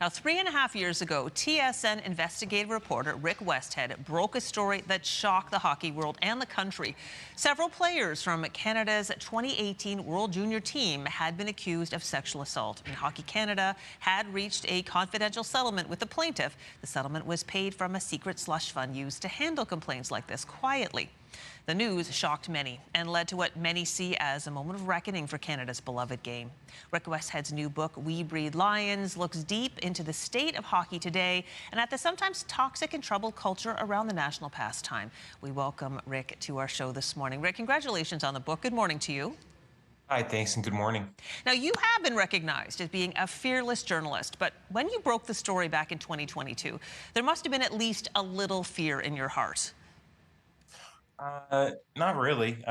Now, 3.5 years ago, TSN investigative reporter Rick Westhead broke a story that shocked the hockey world and the country. Several players from Canada's 2018 World Junior team had been accused of sexual assault. And Hockey Canada had reached a confidential settlement with the plaintiff. The settlement was paid from a secret slush fund used to handle complaints like this quietly. The news shocked many and led to what many see as a moment of reckoning for Canada's beloved game. Rick Westhead's new book, We Breed Lions, looks deep into the state of hockey today and at the sometimes toxic and troubled culture around the national pastime. We welcome Rick to our show this morning. Rick, congratulations on the book. Good morning to you. Hi, thanks, and good morning. Now, you have been recognized as being a fearless journalist, but when you broke the story back in 2022, there must have been at least a little fear in your heart. Not really.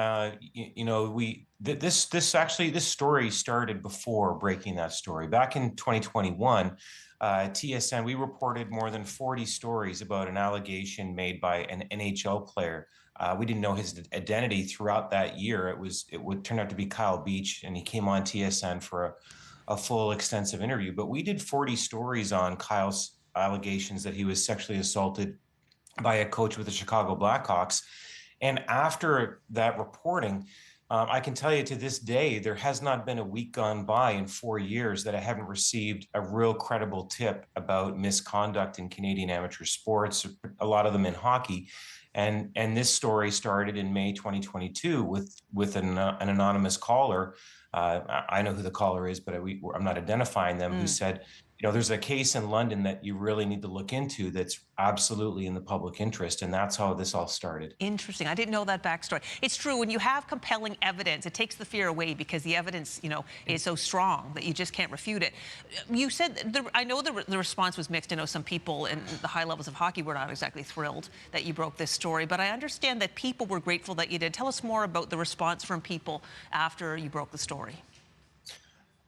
This story started before breaking that story. Back in 2021, TSN, we reported more than 40 stories about an allegation made by an NHL player. We didn't know his identity throughout that year. It would turn out to be Kyle Beach, and he came on TSN for a full, extensive interview. But we did 40 stories on Kyle's allegations that he was sexually assaulted by a coach with the Chicago Blackhawks. And after that reporting, I can tell you to this day, there has not been a week gone by in 4 years that I haven't received a real credible tip about misconduct in Canadian amateur sports, a lot of them in hockey. And this story started in May 2022 with an anonymous caller. I know who the caller is, but I'm not identifying them, who said, there's a case in London that you really need to look into that's absolutely in the public interest. And that's how this all started. Interesting. I didn't know that backstory. It's true. When you have compelling evidence, it takes the fear away because the evidence, is so strong that you just can't refute it. You said, I know the response was mixed. I know some people in the high levels of hockey were not exactly thrilled that you broke this story, but I understand that people were grateful that you did. Tell us more about the response from people after you broke the story.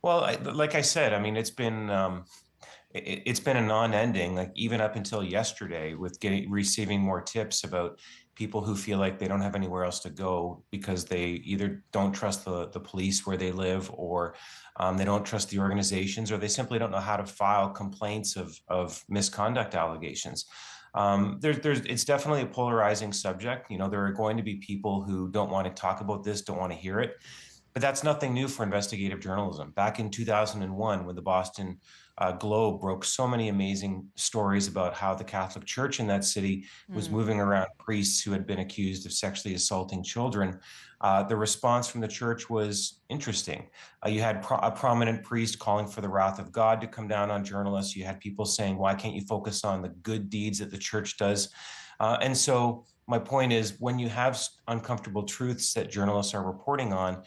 Well, like I said, I mean, it's been a non-ending, like even up until yesterday, with receiving more tips about people who feel like they don't have anywhere else to go because they either don't trust the police where they live, or they don't trust the organizations, or they simply don't know how to file complaints of misconduct allegations. It's definitely a polarizing subject. There are going to be people who don't want to talk about this, don't want to hear it. But that's nothing new for investigative journalism. Back in 2001, when the Boston Globe broke so many amazing stories about how the Catholic Church in that city was moving around priests who had been accused of sexually assaulting children, the response from the church was interesting. You had a prominent priest calling for the wrath of God to come down on journalists. You had people saying, why can't you focus on the good deeds that the church does? And so my point is, when you have uncomfortable truths that journalists are reporting on,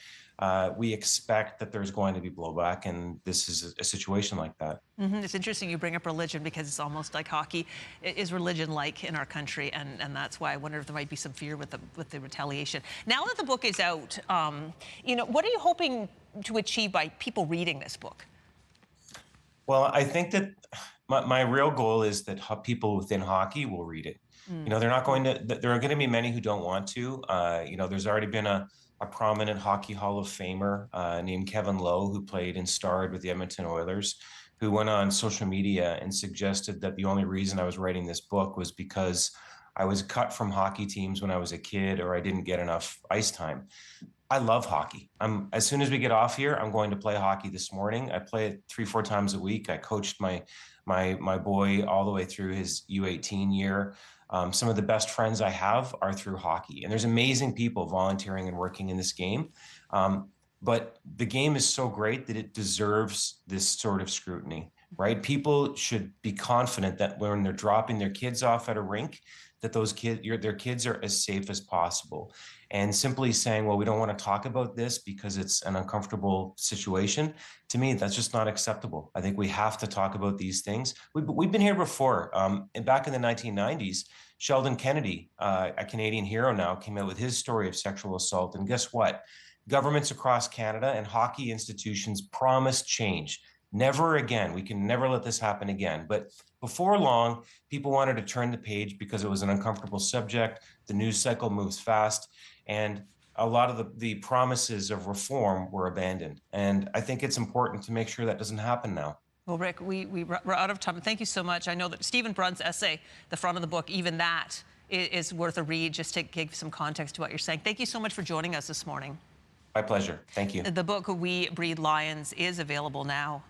we expect that there's going to be blowback, and this is a situation like that. It's interesting you bring up religion, because it's almost like hockey is religion-like in our country, and that's why I wonder if there might be some fear with the retaliation. Now that the book is out, what are you hoping to achieve by people reading this book? Well, I think that my real goal is that people within hockey will read it. They're not going to. There are going to be many who don't want to. There's already been a prominent Hockey Hall of Famer named Kevin Lowe, who played and starred with the Edmonton Oilers, who went on social media and suggested that the only reason I was writing this book was because I was cut from hockey teams when I was a kid, or I didn't get enough ice time. I love hockey. As soon as we get off here, I'm going to play hockey this morning. I play it 3-4 times a week. I coached my boy all the way through his U18 year. Some of the best friends I have are through hockey, and there's amazing people volunteering and working in this game. But the game is so great that it deserves this sort of scrutiny, right? People should be confident that when they're dropping their kids off at a rink, that their kids are as safe as possible. And simply saying, well, we don't want to talk about this because it's an uncomfortable situation, to me, that's just not acceptable. I think we have to talk about these things. We've been here before. And back in the 1990s, Sheldon Kennedy, a Canadian hero now, came out with his story of sexual assault. And guess what? Governments across Canada and hockey institutions promised change. Never again. We can never let this happen again. But before long, people wanted to turn the page because it was an uncomfortable subject. The news cycle moves fast, and a lot of the promises of reform were abandoned. And I think it's important to make sure that doesn't happen now. Well, Rick, we're out of time. Thank you so much. I know that Stephen Brunt's essay, the front of the book, even that is worth a read, just to give some context to what you're saying. Thank you so much for joining us this morning. My pleasure. Thank you. The book, We Breed Lions, is available now.